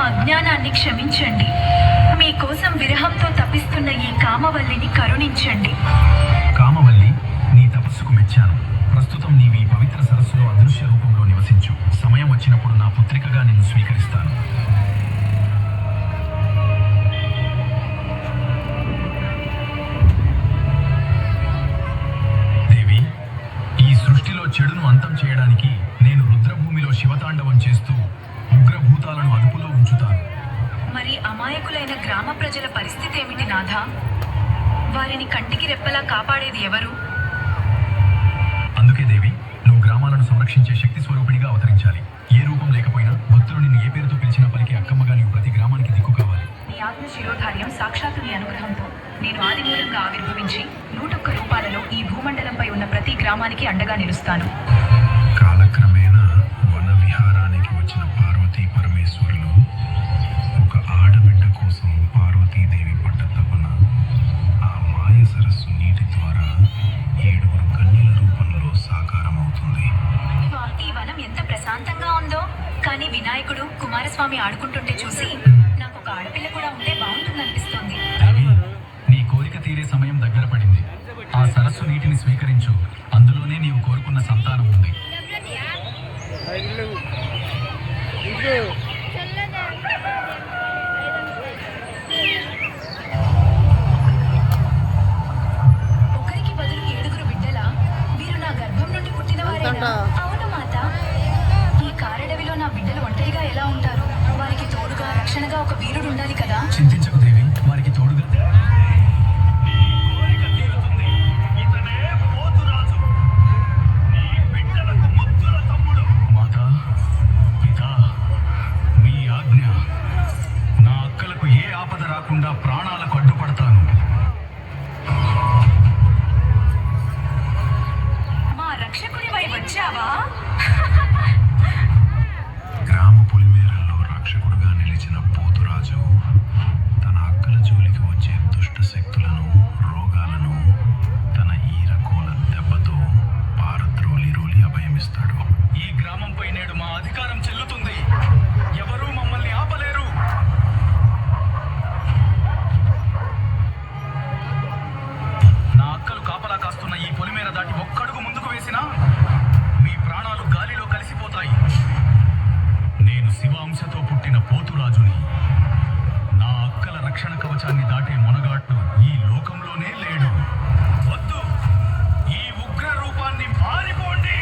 అజ్ఞానాన్ని క్షమించండి. మీకోసం విరహంతో తపిస్తున్న ఈ కామవల్లిని కరుణించండి. కామవల్లి, నీ తపస్సుకు మెచ్చాను. ప్రస్తుతం నీవు ఈ పవిత్ర సరస్సులో అదృశ్య రూపంలో నివసించు. సమయం వచ్చినప్పుడు నా పుత్రికగా నిన్ను స్వీకరిస్తాను. దేవి, ఈ సృష్టిలో చెడును అంతం చేయడానికి నేను రుద్రభూమిలో శివతాండవం చేస్తూ ఉగ్రభూతాలను అదుపులో ఉంచుతాను. మరి అమాయకులైన గ్రామ ప్రజల పరిస్థితి ఏమిటి నాథా? వారిని కంటికి రెప్పలా కాపాడేది ఎవరు? అందుకే దేవి, నువ్వు గ్రామాలను సంరక్షించే శక్తి స్వరూపిణిగా అవతరించాలి. ఏ రూపం లేకపోయినా భక్తులు నిన్ను ఏ పేరుతో పిలిచినా పలికి అక్కమ్మగా నీవు ప్రతి గ్రామానికి దిక్కు కావాలి. నీ ఆత్మ శిరోధార్యం సాక్షాత్తు నీ అనుగ్రహంతో నేను ఆదిమూలంగా ఆవిర్భవించి 101 రూపాలలో ఈ భూమండలంపై ఉన్న ప్రతి గ్రామానికి అండగా నిలుస్తాను. కాలక్రమేణా వన విహారానికి వచ్చిన పార్వతీ పరమేశ్వరులు ఒక ఆడబిడ్డ కోసం పార్వతీదేవి పట్ట తపన ఆ మాయ సరస్సు నీటి ద్వారా 7 కన్యల రూపంలో సాకారం అవుతుంది. ఈ వనం ఎంత ప్రశాంతంగా ఉందో, కానీ వినాయకుడు కుమారస్వామి ఆడుకుంటుంటే చూసి నాకు ఒక ఆడపిల్ల కూడా ఉంటే బాగుంటుందనిపిస్తోంది. నీ కోరిక తీరే సమయం దగ్గర పడింది. ఆ సరస్సు నీటిని స్వీకరించు. అందులోనే నీవు కోరుకున్న సంతానం ఉంది. ఒకరికి బదులు 7 బిడ్డలా? వీరు నా గర్భం నుండి పుట్టిన వారేనా? అవును మాత. ఈ కారడవిలో నా బిడ్డలు ఒంటరిగా ఎలా ఉంటారు? వారికి తోడుగా రక్షణగా ఒక వీరుడు ఉండాలి కదా. చింతించకు దేవి, వారికి తోడుగా రాకుండా ప్రాణాలకు అడ్డుపడతాను. మా రక్షకుడివై వచ్చావా? గ్రామ పొలిమేరల్లో రక్షకుడుగా నిలిచిన పోతురాజు తన అక్కల జోలికి వచ్చే దుష్ట శక్తులను, రోగాలను తన ఈరకోల దెబ్బతో పారద్రోలి అభయమిస్తాడు. ఈ గ్రామంపై నేడు మా అధికారం చెల్లుతుంది. ఎవరూ మమ్మల్ని ఆపలేరు. నా అక్కలు కాపలా కాస్తున్న ఈ పొలిమేర దాటి ఒక్కడుగు ముందుకు వేసినా మీ ప్రాణాలు గాలిలో కలిసిపోతాయి. నేను శివాంశతో పుట్టిన పోతురాజుని. నా అక్కల రక్షణ కవచాన్ని దాటే మొనగాట్లు ఈ లోకంలోనే లేడు. వద్దు, ఈ ఉగ్ర రూపాన్ని మారిపోండి.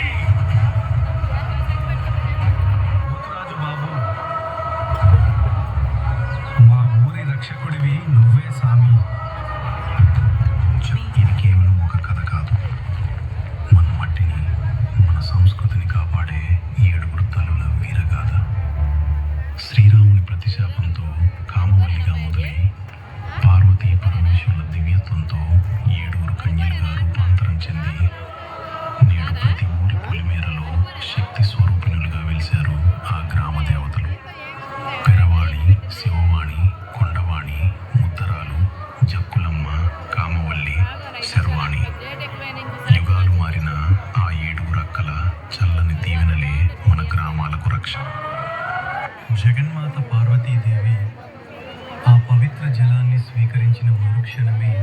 పోతురాజు బాబు, మా ఊరి రక్షకుడివి నువ్వే సామి. ఇది కేవలం ఒక కథ కాదు. మన మట్టిని, మన సంస్కృతిని కాపాడే 7 తల్లుల వీరగాథ. శ్రీరాముని ప్రతిశాపంతో కామవల్లిగా మొదలై పార్వతీ పరమేశ్వరుల దివ్యత్వంతో 7 కన్యలుగా రూపాంతరం చెంది నేడు ప్రతి ఊరి పొలిమేరలో శక్తి స్వరూపిణులుగా వెలిశారు ఆ గ్రామ దేవతలు. పెరవాణి, శివవాణి, కొండవాణి, ముద్దరాలు, జక్కులమ్మ, కామవల్లి, శర్వాణి. యుగాలు మారిన ఆ 7 అక్కల చల్లని దీవెనలే మన గ్రామాలకు రక్ష. జగన్మాత పార్వతీదేవి ఆ పవిత్ర జలాన్ని స్వీకరించిన మరుక్షణమే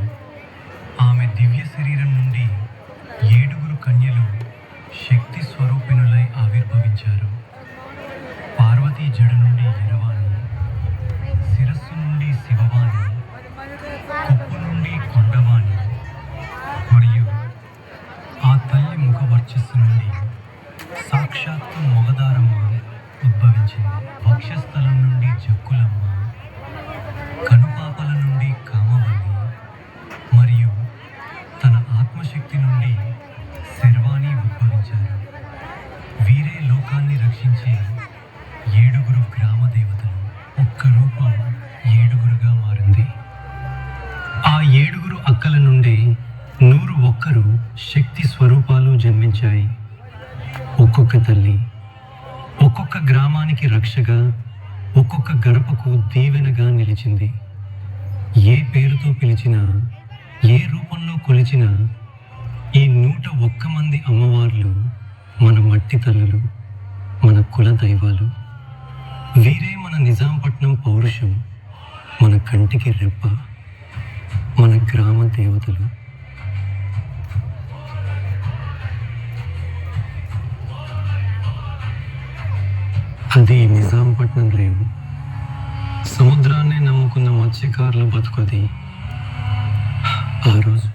ఆమె దివ్య శరీరం నుండి 7 కన్యలు శక్తి స్వరూపిణులై ఆవిర్భవించారు. పార్వతీ జడ నుండి ఎరవాణి, శిరస్సు నుండి శివవాణి, కొప్పు నుండి కొండవాణి మరియు ఆ తల్లి ముఖ వర్చస్సు నుండి సాక్షాత్తు మొగదారమ్మ ఉద్భవించింది. వక్షస్థలం నుండి జక్కులమ్మ, కనుపాపల నుండి కామవల్లి మరియు తన ఆత్మశక్తి నుండి శర్వాణి ఉద్భవించారు. వీరే లోకాన్ని రక్షించే 7 గ్రామ దేవతలు. ఒక్క రూపం 7గా మారింది. ఆ 7 అక్కల నుండి 101 శక్తి స్వరూపాలు జన్మించాయి. ఒక్కొక్క తల్లి ఒక్కొక్క గ్రామానికి రక్షగా, ఒక్కొక్క గడపకు దీవెనగా నిలిచింది. ఏ పేరుతో పిలిచినా, ఏ రూపంలో కొలిచినా ఈ 101 మంది అమ్మవార్లు మన మట్టి తల్లులు, మన కుల దైవాలు. వీరే మన నిజాంపట్నం పౌరుషం, మన కంటికి రెప్ప, మన గ్రామ దేవతలు. అది నిజాంపట్నం రేవు. సముద్రాన్ని నమ్ముకున్న మత్స్యకారుల బతుకది ఆ రోజు.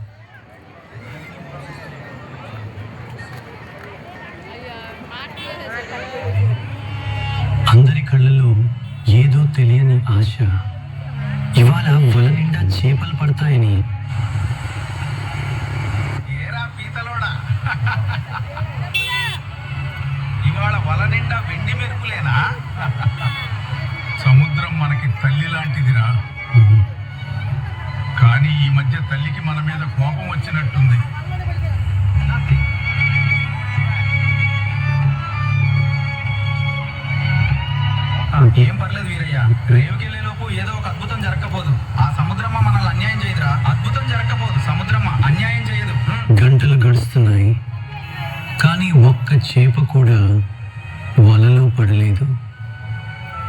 అందరి కళ్ళలో ఏదో తెలియని ఆశ. ఇవాళ వల నిండా చేపలు పడతాయని. ఏరా పీతలోడా, ఇవాళ వల నిండా వెండి మెరుపులేనా? సముద్రం మనకి తల్లి లాంటిదిరా. కానీ ఈ మధ్య తల్లికి మన మీద కోపం వచ్చినట్టుంది. ఏం పర్లేదు వీరయ్య, రేవుకెళ్ళేలోపు ఏదో ఒక అద్భుతం జరగకపోదు. ఆ సముద్రమ్మ మనల్ని అన్యాయం చేయదురా. అద్భుతం జరగకపోదు, సముద్రమ్మ అన్యాయం చేయదు. గంటలు గడుస్తున్నాయి, కానీ ఒక్క చేప కూడా వలలో పడలేదు.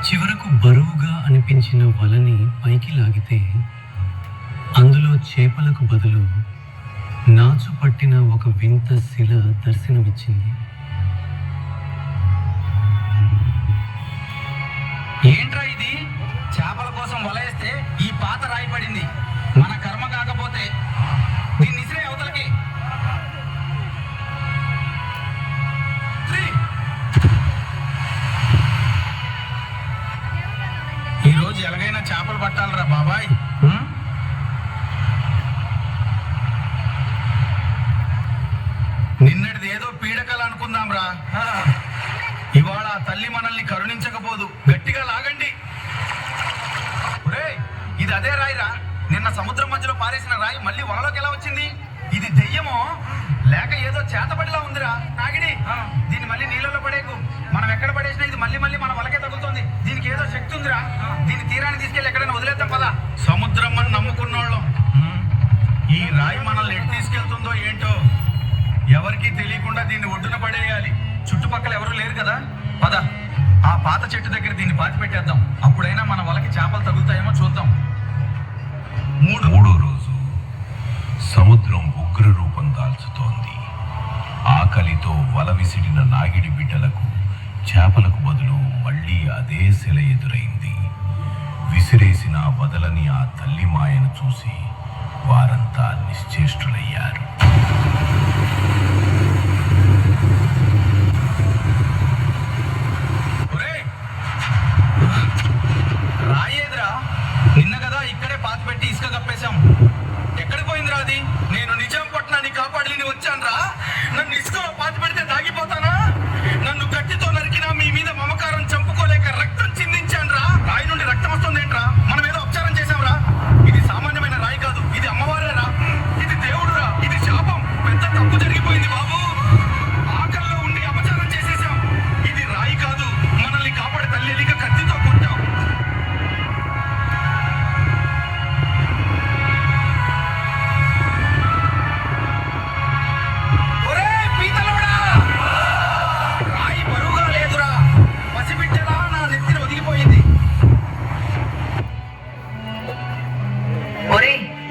చివరకు బరువుగా అనిపించిన వలని పైకి లాగితే అందులో చేపలకు బదులు నాచు పట్టిన ఒక వింత శిల దర్శనమిచ్చింది. ఏంట్రా ఇది? చేపల కోసం వలేస్తే ఈ పాత రాయి పడింది. మన కర్మ కాకపోతే దీన్ని ఇసిరే అవతలకి. ఈరోజు ఎలాగైనా చేపలు పట్టాలరా బాబాయ్. నిన్నటిది ఏదో పీడకలు అనుకుందాం రా. ఇవాళ ఆ తల్లి మనల్ని కరుణించకపోదు. గట్టిగా లాగండి. ఇది అదే రాయిరా, నిన్న సముద్రం మధ్యలో పారేసిన రాయి మళ్ళీ వలలోకి ఎలా వచ్చింది? ఇది దెయ్యమో లేక ఏదో చేతబడిలా ఉందిరా. నాగిడి, దీన్ని మళ్ళీ నీళ్ళలో పడేకు. మనం ఎక్కడ పడేసినా ఇది మళ్ళీ మళ్ళీ మన వలకే తగులుతోంది. దీనికి ఏదో శక్తి ఉందిరా. దీన్ని తీరాన్ని తీసుకెళ్ళి ఎక్కడైనా వదిలేద్దాం పదా. సముద్రం అని నమ్ముకున్నోళ్ళం. ఈ రాయి మనల్ని ఎటు తీసుకెళ్తుందో ఏంటో ఎవరికీ తెలియకుండా దీన్ని ఒడ్డున పడేయాలి. చుట్టుపక్కల ఎవరు లేరు కదా. పద, ఆ పాత చెట్టు దగ్గర దీన్ని పాతి పెట్టేద్దాం. అప్పుడైనా మన వలకి చేపలు తగులుతాయేమో చూద్దాం. మూడో రోజు సముద్రం ఉగ్ర రూపం దాల్చుతోంది. ఆకలితో వల విసిడిన నాగిడి బిడ్డలకు చేపలకు బదులు మళ్ళీ అదే శిల ఎదురైంది. విసిరేసిన వదలని ఆ తల్లి మాయను చూసి వారంతా నిశ్చేష్టులయ్యారు. రాయేదిరా, నిన్న కదా ఇక్కడే పాతి పెట్టి ఇసుక కప్పేశాం. ఎక్కడికి పోయిందిరా అది? నేను నిజాంపట్నాన్ని కాపాడలేని వచ్చానురా. నన్ను ఇసుకలో పాతి పెడితే దాగిపోతానా? నన్ను గట్టితో నరికినా మీ మీద మమకారం చంపుకోలేక రక్తం చిందించానురా. రాయి నుండి రక్తం వస్తుందేంట్రా? మనం ఏదో ఉపచారం చేశాంరా. ఇది సామాన్యమైన రాయి కాదు, ఇది అమ్మవారేరా. ఇది దేవుడురా. ఇది శాపం. పెద్ద తప్పు జరిగిపోయింది బాబు. ఆకల్లో ఉండి అపచారం చేసేసాం. ఇది రాయి కాదు, మనల్ని కాపాడే తల్లిగా కత్తితో కొట్టాం.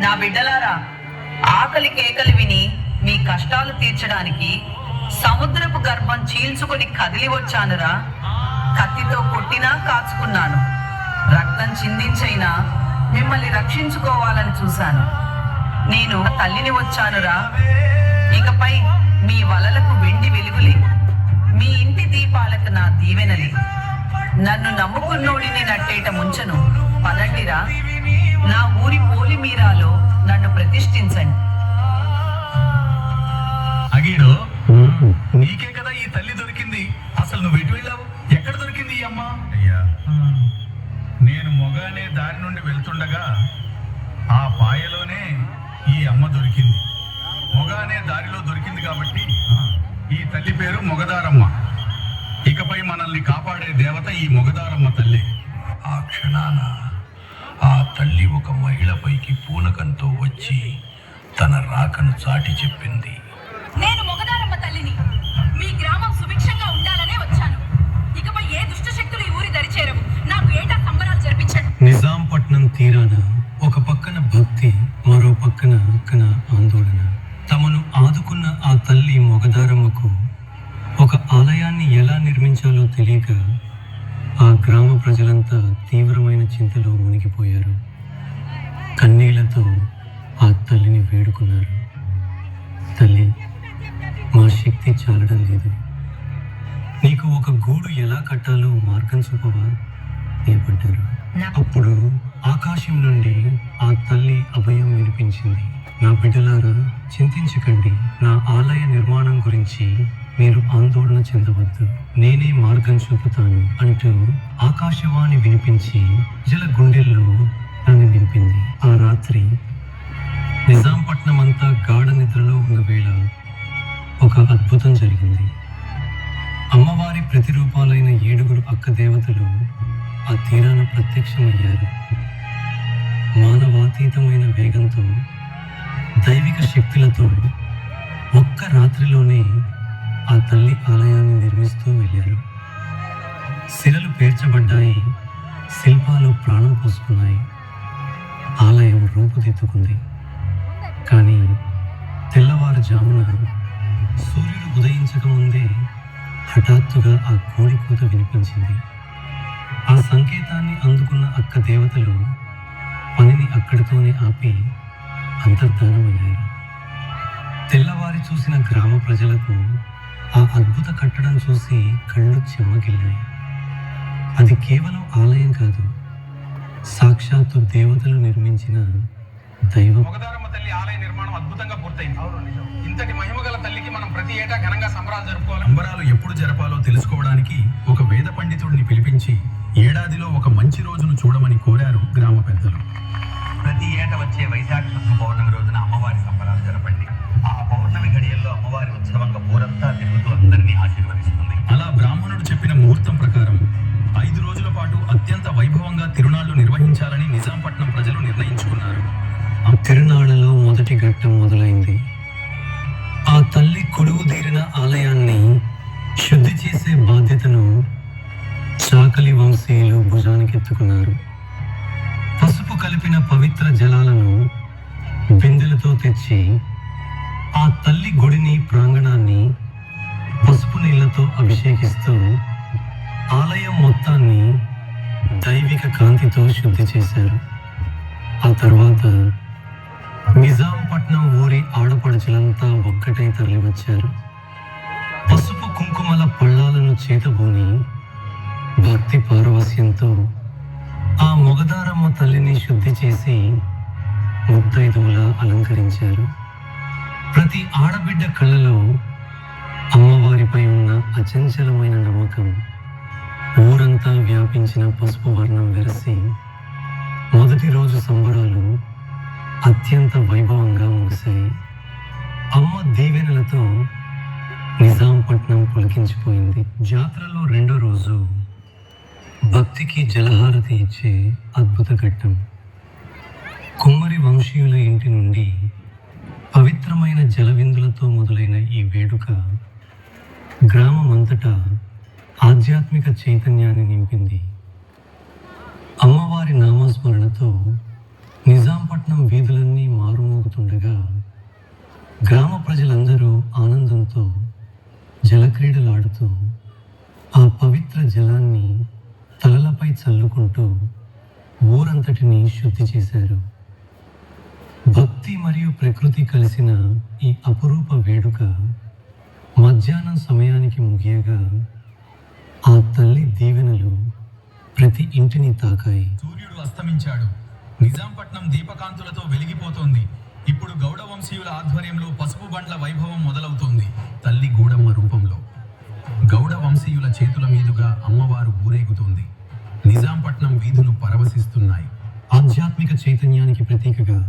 నా బిడ్డలారా, ఆకలి కేకలు విని మీ కష్టాలు తీర్చడానికి సముద్రపు గర్భం చీల్చుకొని కదిలి వచ్చానురా. కత్తితో కొట్టినా కాచుకున్నాను, రక్తం చిందించైనా మిమ్మల్ని రక్షించుకోవాలని చూశాను. నేను తల్లిని వచ్చానురా. ఇకపై మీ వలలకు వెండి వెలుగులే, మీ ఇంటి దీపాలకు నా దీవెనలే. నన్ను నమ్ముకున్నోడిని నట్టేట ముంచను. పదండిరా, నా ఊరి పోలి మీరాలో నన్ను ప్రతిష్ఠించండి. అగీడో, నీకే కదా ఈ తల్లి దొరికింది. అసలు నువ్వు ఎటు వెళ్ళావు? ఎక్కడ దొరికింది ఈ అమ్మ? అయ్యా, నేను మొగానే దారి నుండి వెళ్తుండగా ఆ పాయలోనే ఈ అమ్మ దొరికింది. మొగానే దారిలో దొరికింది కాబట్టి ఈ తల్లి పేరు మొగదారమ్మ. ఇకపై మనల్ని కాపాడే దేవత ఈ మొగదారమ్మ తల్లి. ఆ క్షణాన ఆ తల్లి ఒక మహిళపైకి పూనకంతో వచ్చి తన రాకను చాటి చెప్పింది. నేను మొగదారమ్మ తల్లిని. మీ గ్రామం సుభిక్షంగా ఉండాలనే వచ్చాను. ఇకపై ఏ దుష్ట శక్తులు ఈ ఊరి దరిచేరవు. తీరాన ఒక పక్కన భక్తి, మరో పక్కన ఆందోళన. తమను ఆదుకున్న ఆ తల్లి మొగదారమ్మకు ఒక ఆలయాన్ని ఎలా నిర్మించాలో తెలియక ఆ గ్రామ ప్రజలంతా తీవ్రమైన చింతలో మునిగిపోయారు. కన్నీళ్లతో ఆ తల్లిని వేడుకున్నారు. తల్లి, మా శక్తి చాలడం లేదు, నీకు ఒక గూడు ఎలా కట్టాలో మార్గం చూపవా ఏమంటారు. అప్పుడు ఆకాశం నుండి ఆ తల్లి అభయం వినిపించింది. నా బిడ్డలారా, చింతించకండి. నా ఆలయ నిర్మాణం గురించి మీరు ఆందోళన చెందవద్దు, నేనే మార్గం చూపుతాను అంటూ ఆకాశవాణి వినిపించి జల గుండెల్లో నన్ను నింపింది. ఆ రాత్రి నిజాంపట్నం అంతా గాఢ నిద్రలో ఉన్న వేళ ఒక అద్భుతం జరిగింది. అమ్మవారి ప్రతిరూపాలైన 7 అక్క దేవతలు ఆ తీరాన ప్రత్యక్షమయ్యారు. మానవాతీతమైన వేగంతో, దైవిక శక్తులతో ఒక్క రాత్రిలోనే ఆ తల్లి ఆలయాన్ని నిర్మిస్తూ వెళ్ళారు. శిలలు పేర్చబడ్డాయి, శిల్పాలు ప్రాణం పోసుకున్నాయి, ఆలయం రూపుదిద్దుకుంది. కానీ తెల్లవారుజామున సూర్యుడు ఉదయించక ముందే హఠాత్తుగా ఆ కోడి కూత వినిపించింది. ఆ సంకేతాన్ని అందుకున్న అక్క దేవతలు పనిని అక్కడితోనే ఆపి అంతర్ధానమయ్యారు. తెల్లవారి చూసిన గ్రామ ప్రజలకు ఆ అద్భుత కట్టడం చూసి కళ్ళు చెమ్మగిల్లాయి. అది కేవలం ఆలయం కాదు, సాక్షాత్తు దేవతలు నిర్మించిన దైవం. మొగదారమ్మ తల్లి ఆలయ నిర్మాణం అద్భుతంగా పూర్తయింది. ఇంతటి మహిమగల తల్లికి మనం ప్రతి ఏటా ఘనంగా సంబరాలు జరుపుకోవాలి. సంబరాలు ఎప్పుడు జరపాలో తెలుసుకోవడానికి ఒక వేద పండితుడిని పిలిపించి ఏడాదిలో ఒక మంచి రోజును చూడమని కోరారు గ్రామ పెద్దలు. ప్రతి ఏటా వచ్చే వైశాఖ శుద్ధ పౌర్ణమి రోజున అమ్మవారి సంబరాలు జరపండి. ఆ పౌర్ణమి గడియల్లో అమ్మవారి ఉత్సవంగా ఊరంతా తిరుగుతూ అందరినీ ఆశీర్వదిస్తుంది. అలా బ్రాహ్మణుడు చెప్పిన ముహూర్తం ప్రకారం 5 రోజుల పాటు అత్యంత వైభవంగా తిరునాళ్లు నిర్వహించాలని నిజాంపట్నం ప్రజలు నిర్ణయించుకున్నారు. ఆ తిరునాళ్లలో మొదటి ఘట్టం మొదలైంది. ఆ తల్లి కొలువుదీరిన ఆలయాన్ని శుద్ధి చేసే బాధ్యతను చాకలి వంశీయులు భుజానికెత్తుకున్నారు. పసుపు కలిపిన పవిత్ర జలాలను బిందెలతో తెచ్చి ఆ తల్లి గుడిని, ప్రాంగణాన్ని పసుపు నీళ్లతో అభిషేకిస్తూ ఆలయం మొత్తాన్ని దైవిక కాంతితో శుద్ధి చేశారు. ఆ తర్వాత నిజాంపట్నం ఊరి ఆడపడుచులంతా ఒక్కటై తరలివచ్చారు. పసుపు కుంకుమల పళ్ళాలను చేతబూని భక్తి పారవస్యంతో ఆ మొగదారమ్మ తల్లిని శుద్ధి చేసి ముత్తైదువులా అలంకరించారు. ప్రతి ఆడబిడ్డ కళ్ళలో అమ్మవారిపై ఉన్న అచంచలమైన నమ్మకం ఊరంతా వ్యాపించిన పసుపు వర్ణం వెరసి మొదటి రోజు సంబరాలు అత్యంత వైభవంగా ముగిశాయి. అమ్మ దీవెనలతో నిజాంపట్నం పులకించిపోయింది. జాతరలో 2వ రోజు భక్తికి జలహారతి ఇచ్చే అద్భుత ఘట్టం. కుమ్మరి వంశీయుల ఇంటి నుండి పవిత్రమైన జలవిందులతో మొదలైన ఈ వేడుక గ్రామమంతటా ఆధ్యాత్మిక చైతన్యాన్ని నింపింది. అమ్మవారి నామస్మరణతో నిజాంపట్నం వీధులన్నీ మారుమోగుతుండగా గ్రామ ప్రజలందరూ ఆనందంతో జలక్రీడలాడుతూ ఆ పవిత్ర జలాన్ని తలలపై చల్లుకుంటూ ఊరంతటిని శుద్ధి చేశారు. భక్తి మరియు ప్రకృతి కలిసిన ఈ అపురూప వేడుక మధ్యాహ్నం సమయానికి ముగియగా ఆ తల్లి దీవెనలు ప్రతి ఇంటిని తాకాయి. సూర్యుడు అస్తమించాడు. నిజాంపట్నం దీపకాంతులతో వెలిగిపోతోంది. ఇప్పుడు గౌడ వంశీయుల ఆధ్వర్యంలో పసుపు బండ్ల వైభవం మొదలవుతోంది. తల్లి గూడమ్మ రూపంలో గౌడ వంశీయుల చేతుల మీదుగా అమ్మవారు ఊరేగుతోంది. నిజాంపట్నం వీధులు పరవశిస్తున్నాయి. ఆధ్యాత్మిక చైతన్యానికి ప్రతీకగా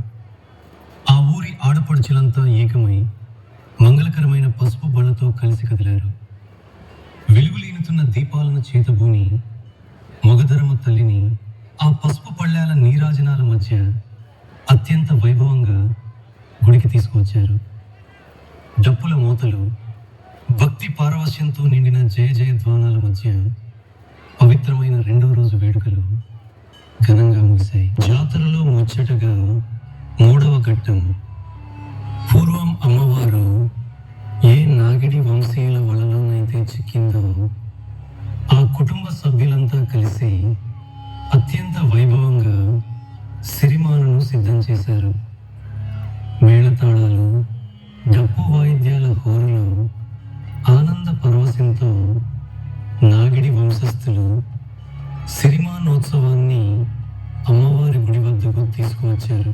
ఆ ఊరి ఆడపడుచులంతా ఏకమై మంగళకరమైన పసుపు బళ్ళతో కలిసి కదిలారు. వెలుగులీనుతున్న దీపాలను చేతబూని మొగధరమ తల్లిని ఆ పసుపు పళ్ళాల నీరాజనాల మధ్య అత్యంత వైభవంగా గుడికి తీసుకువచ్చారు. డప్పుల మోతలు, భక్తి పారవశ్యంతో నిండిన జయ జయధ్వానాల మధ్య పవిత్రమైన 2వ రోజు వేడుకలు ఘనంగా ముగిశాయి. జాతరలో ముచ్చటగా 3వ ఘట్టం. పూర్వం అమ్మవారు ఏ నాగిడి వంశీయుల వలలోనైతే చిక్కిందో ఆ కుటుంబ సభ్యులంతా కలిసి అత్యంత వైభవంగా సిరిమానును సిద్ధం చేశారు. మేళతాళాలు, డప్పు వాయిద్యాల హోరులో ఆనంద పరవశంతో నాగిడి వంశస్థులు సిరిమానోత్సవాన్ని అమ్మవారి గుడి వద్దకు తీసుకువచ్చారు.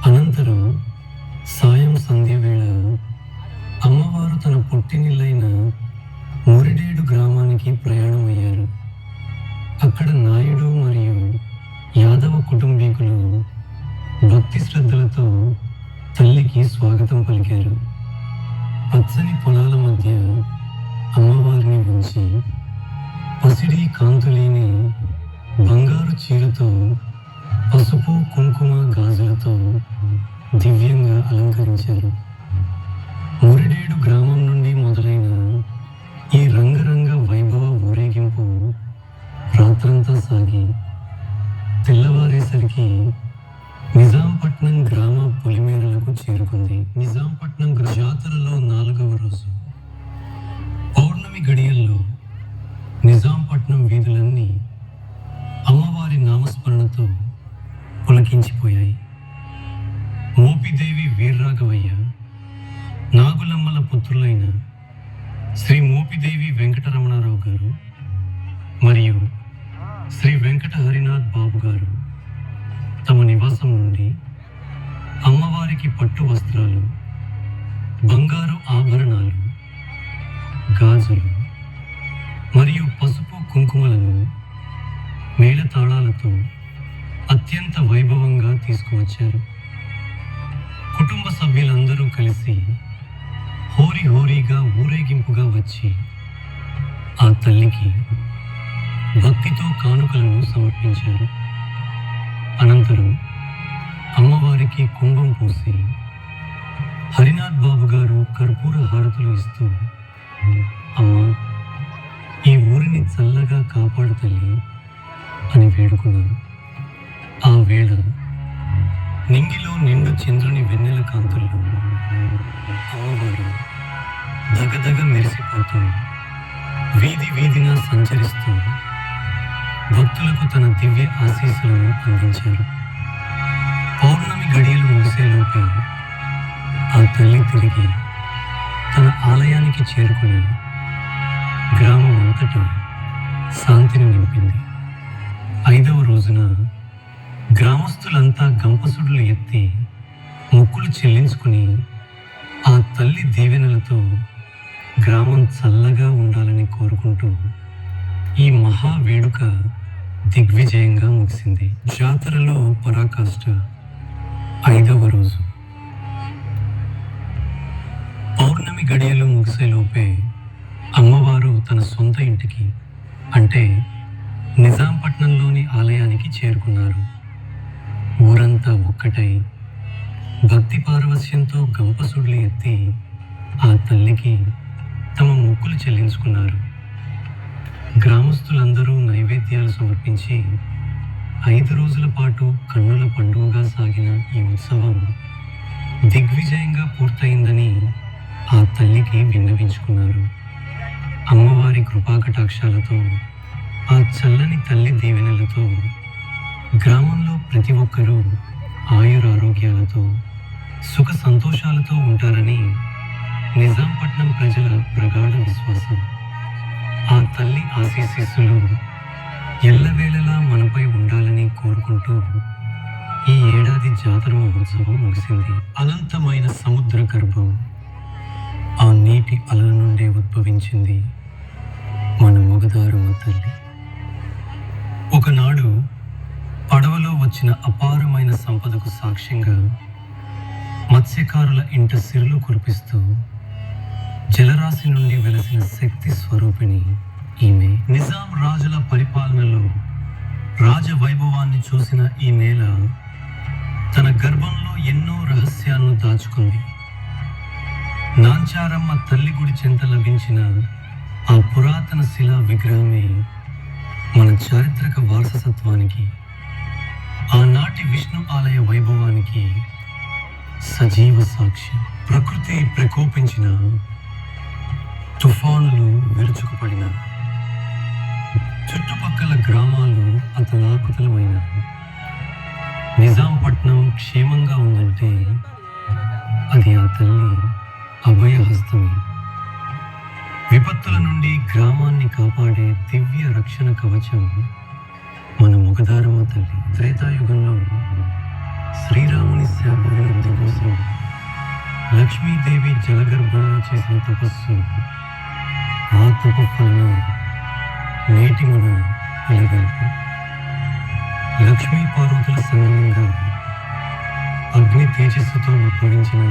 అనంతరం సాయం సంధ్య వేళ అమ్మవారు తన పుట్టినిల్లైన మురిడేడు గ్రామానికి ప్రయాణమయ్యారు. అక్కడ నాయుడు మరియు యాదవ కుటుంబీకులు భక్తి శ్రద్ధలతో తల్లికి స్వాగతం పలికారు. పచ్చని పొలాల మధ్య అమ్మవారిని ఉంచి పసిడి కాంతులేని బంగారు చీరతో పసుపు కుంకుమ గాజులతో దివ్యంగా అలంకరించారు. మురిడేడు గ్రామం నుండి మొదలైన ఈ రంగరంగ వైభవ ఊరేగింపు రాత్రంతా సాగి తెల్లవారేసరికి నిజాంపట్నం గ్రామ పొలిమేరలకు చేరుకుంది. నిజాంపట్నం జాతరలో 4వ రోజు పౌర్ణమి గడియల్లో నిజాంపట్నం వీధులన్నీ అమ్మవారి నామస్మరణతో పులకించిపోయాయి. మోపిదేవి వీర్రాఘవయ్య, నాగులమ్మల పుత్రులైన శ్రీ మోపిదేవి వెంకటరమణారావు గారు మరియు శ్రీ వెంకట హరినాథ్ బాబు గారు తమ నివాసం నుండి అమ్మవారికి పట్టు వస్త్రాలు, బంగారు ఆభరణాలు, గాజులు మరియు పసుపు కుంకుమలను మేళతాళాలతో అత్యంత వైభవంగా తీసుకువచ్చారు. కుటుంబ సభ్యులందరూ కలిసి హోరీగా ఊరేగింపుగా వచ్చి ఆ తల్లికి భక్తితో కానుకలను సమర్పించారు. అనంతరం అమ్మవారికి కుంభం పూసి హరినాథ్ బాబు గారు కర్పూర హారతులు ఇస్తూ, అమ్మ, ఈ ఊరిని చల్లగా కాపాడు తల్లి అని వేడుకున్నారు. ఆ వేళ నింగిలో నిండు చంద్రుని వెన్నెల కాంతుల్లో అమ్మవారు దగదగ మెరిసిపోతూ వీధి వీధిన సంచరిస్తూ భక్తులకు తన దివ్య ఆశీస్సులను అందించారు. పౌర్ణమి గడియలు ముగిసేలోపే ఆ తల్లి తిరిగి తన ఆలయానికి చేరుకుని గ్రామం అంతటా శాంతిని నింపింది. 5వ రోజున గ్రామస్తులంతా గంపసుడులు ఎత్తి మొక్కులు చెల్లించుకుని ఆ తల్లి దీవెనలతో గ్రామం చల్లగా ఉండాలని కోరుకుంటూ ఈ మహా వేడుక దిగ్విజయంగా ముగిసింది. జాతరలో పరాకాష్ఠ 5వ రోజు. పౌర్ణమి గడియలు ముగిసేలోపే అమ్మవారు తన సొంత ఇంటికి అంటే నిజాంపట్నంలోని ఆలయానికి చేరుకున్నారు. ఊరంతా ఒక్కటై భక్తి పారవస్యంతో గంపసుడులు ఎత్తి ఆ తల్లికి తమ మొక్కులు చెల్లించుకున్నారు. గ్రామస్తులందరూ నైవేద్యాలు సమర్పించి 5 రోజుల పాటు కన్నుల పండుగగా సాగిన ఈ ఉత్సవం దిగ్విజయంగా పూర్తయిందని ఆ తల్లికి విన్నవించుకున్నారు. అమ్మవారి కృపాకటాక్షాలతో, ఆ చల్లని తల్లి దీవెనలతో గ్రామంలో ప్రతి ఒక్కరూ ఆయురారోగ్యాలతో సుఖ సంతోషాలతో ఉంటారని నిజాంపట్నం ప్రజల ప్రగాఢ విశ్వాసం. ఆ తల్లి ఆశీస్సులు ఎల్లవేళలా మనపై ఉండాలని కోరుకుంటూ ఈ ఏడాది జాతర మహోత్సవం ముగిసింది. అనంతమైన సముద్ర గర్భం ఆ నీటి అలల నుండే ఉద్భవించింది మన మొగదారమ్మ తల్లి. ఒకనాడు పడవలో వచ్చిన అపారమైన సంపదకు సాక్ష్యంగా మత్స్యకారుల ఇంట సిరులు కురిపిస్తూ జలరాశి నుండి వెలసిన శక్తి స్వరూపిణి ఈమె. నిజాం రాజుల పరిపాలనలో రాజవైభవాన్ని చూసిన ఈ నేల తన గర్భంలో ఎన్నో రహస్యాలను దాచుకుంది. నాంచారమ్మ తల్లి గుడి చెంత లభించిన ఆ పురాతన శిలా విగ్రహమే మన చారిత్రక వారసత్వానికి, ఆనాటి విష్ణు ఆలయ వైభవానికి సజీవ సాక్ష్యం. ప్రకృతి ప్రకోపించిన, తుఫానులు విరుచుకుపడిన, చుట్టుపక్కల గ్రామాలు అతలాకుతలమైన, నిజాంపట్నం క్షేమంగా ఉందంటే అది ఆ తల్లి అభయహస్తమే. విపత్తుల నుండి గ్రామాన్ని కాపాడే దివ్య రక్షణ కవచం మన మొగదారమ్మ తల్లి. త్రేతాయుగంలో శ్రీరాముని శాపవిముక్తి కోసం లక్ష్మీదేవి జలగర్భంలో చేసిన తపస్సు, ఆ తపస్సులను నేటి మన ఇలగల్పు. లక్ష్మీ పార్వతుల సంగమంగా అగ్ని తేజస్సుతో ఉద్భవించిన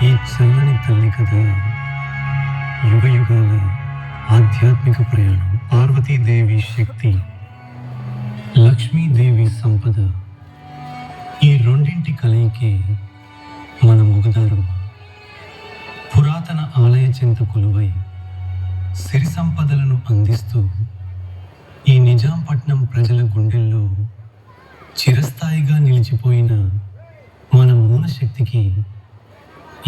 ఈ చల్లని తల్లి కథ యుగ యుగాల ఆధ్యాత్మిక ప్రయాణం. పార్వతీదేవి శక్తి, లక్ష్మీదేవి సంపద, ఈ రెండింటి కలయికే మన మొగదారమ్మ. పురాతన ఆలయ చెంత కొలువై సిరి సంపదలను అందిస్తూ ఈ నిజాంపట్నం ప్రజల గుండెల్లో చిరస్థాయిగా నిలిచిపోయిన మన మూలశక్తికి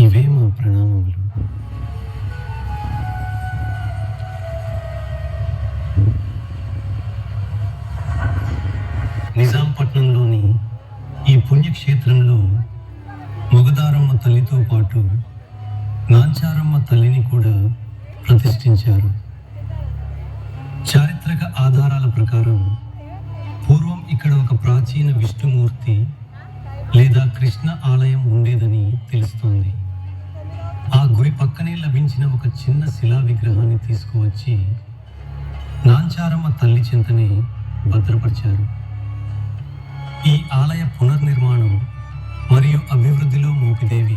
ఇవే మా ప్రణామములు. నిజాంపట్నంలోని ఈ పుణ్యక్షేత్రంలో మొగదారమ్మ తల్లితో పాటు నాంచారమ్మ తల్లిని కూడా ప్రతిష్ఠించారు. చారిత్రక ఆధారాల ప్రకారం పూర్వం ఇక్కడ ఒక ప్రాచీన విష్ణుమూర్తి లేదా కృష్ణ ఆలయం ఉండేదని తెలుస్తోంది. ఆ గుడి పక్కనే లభించిన ఒక చిన్న శిలా విగ్రహాన్ని తీసుకువచ్చి నాంచారమ్మ తల్లి చెంతనే భద్రపరిచారు. ఈ ఆలయ పునర్నిర్మాణం మరియు అభివృద్ధిలో మోపిదేవి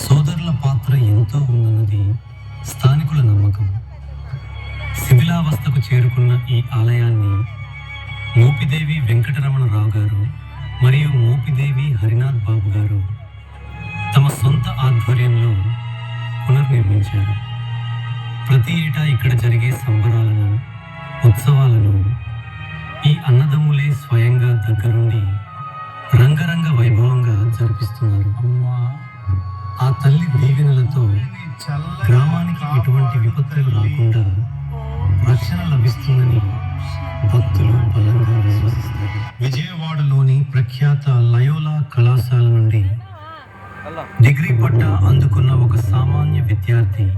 సోదరుల పాత్ర ఎంతో ఉందన్నది స్థానికుల నమ్మకం. శిథిలావస్థకు చేరుకున్న ఈ ఆలయాన్ని మోపిదేవి వెంకటరమణరావు గారు మరియు మోపిదేవి హరినాథ్ బాబు గారు తమ సొంత ఆధ్వర్యంలో పునర్నిర్మించారు. ప్రతి ఏటా ఇక్కడ జరిగే సంబరాలను, ఉత్సవాలను ఈ అన్నదమ్ములే స్వయంగా దగ్గరుండి రంగరంగ వైభవంగా జరిపిస్తున్నారు. ఆ తల్లి దీవెనలతో గ్రామానికి ఎటువంటి విపత్తులు రాకుండా రక్షణ లభిస్తుందని భక్తులు బలంగా విశ్వసిస్తారు. విజయవాడలోని ప్రఖ్యాత లయోలా కళాశాల నుండి డిగ్రీ పట్టా అందుకున్న ఒక సామాన్య విద్యార్థి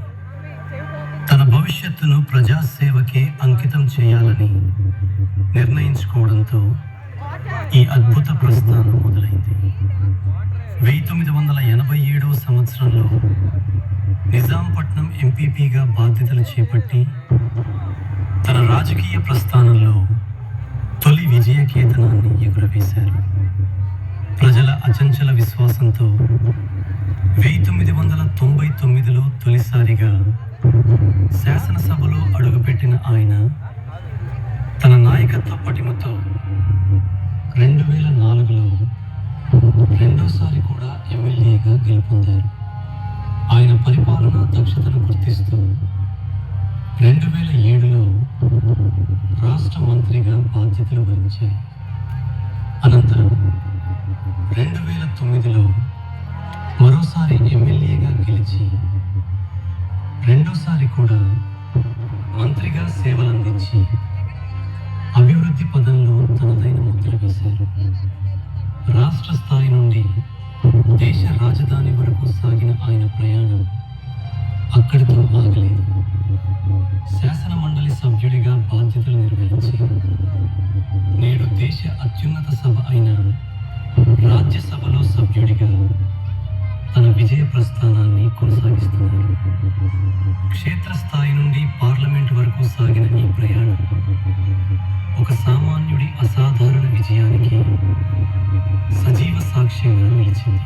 తన భవిష్యత్తును ప్రజాసేవకే అంకితం చేయాలని నిర్ణయించుకోవడంతో ఈ అద్భుత ప్రస్థానం మొదలైంది. 1987వ సంవత్సరంలో నిజాంపట్నం ఎంపీపీగా బాధ్యతలు చేపట్టి తన రాజకీయ ప్రస్థానంలో తొలి విజయకేతనాన్ని ఎగురవేశారు. ప్రజల అచంచల విశ్వాసంతో 1999లో తొలిసారిగా శాసనసభలో అడుగుపెట్టిన ఆయన తన నాయకత్వ పటిమతో 2004లో రెండోసారి కూడా ఎమ్మెల్యేగా గెలుపొందారు. ఆయన పరిపాలనా దక్షతను గుర్తిస్తూ 2007లో రాష్ట్ర మంత్రిగా బాధ్యతలు వహించారు. అనంతరం 2009లో మరోసారి ఎమ్మెల్యేగా గెలిచి రెండోసారి కూడా మంత్రిగా సేవలందించి అభివృద్ధి పదంలో తనదైన ముద్ర వేశారు. రాష్ట్ర స్థాయి నుండి దేశ రాజధాని వరకు సాగిన ఆయన ప్రయాణం అక్కడితో ఆగలేదు. శాసన మండలి సభ్యుడిగా బాధ్యతలు నిర్వహించి నేడు దేశ అత్యున్నత సభ అయిన రాజ్యసభలో సభ్యుడిగా తన విజయ ప్రస్థానాన్ని కొనసాగిస్తున్నారు. క్షేత్రస్థాయి నుండి పార్లమెంట్ వరకు సాగిన ఈ ప్రయాణం ఒక సామాన్యుడి అసాధారణ విజయానికి సజీవ సాక్ష్యంగా నిలిచింది.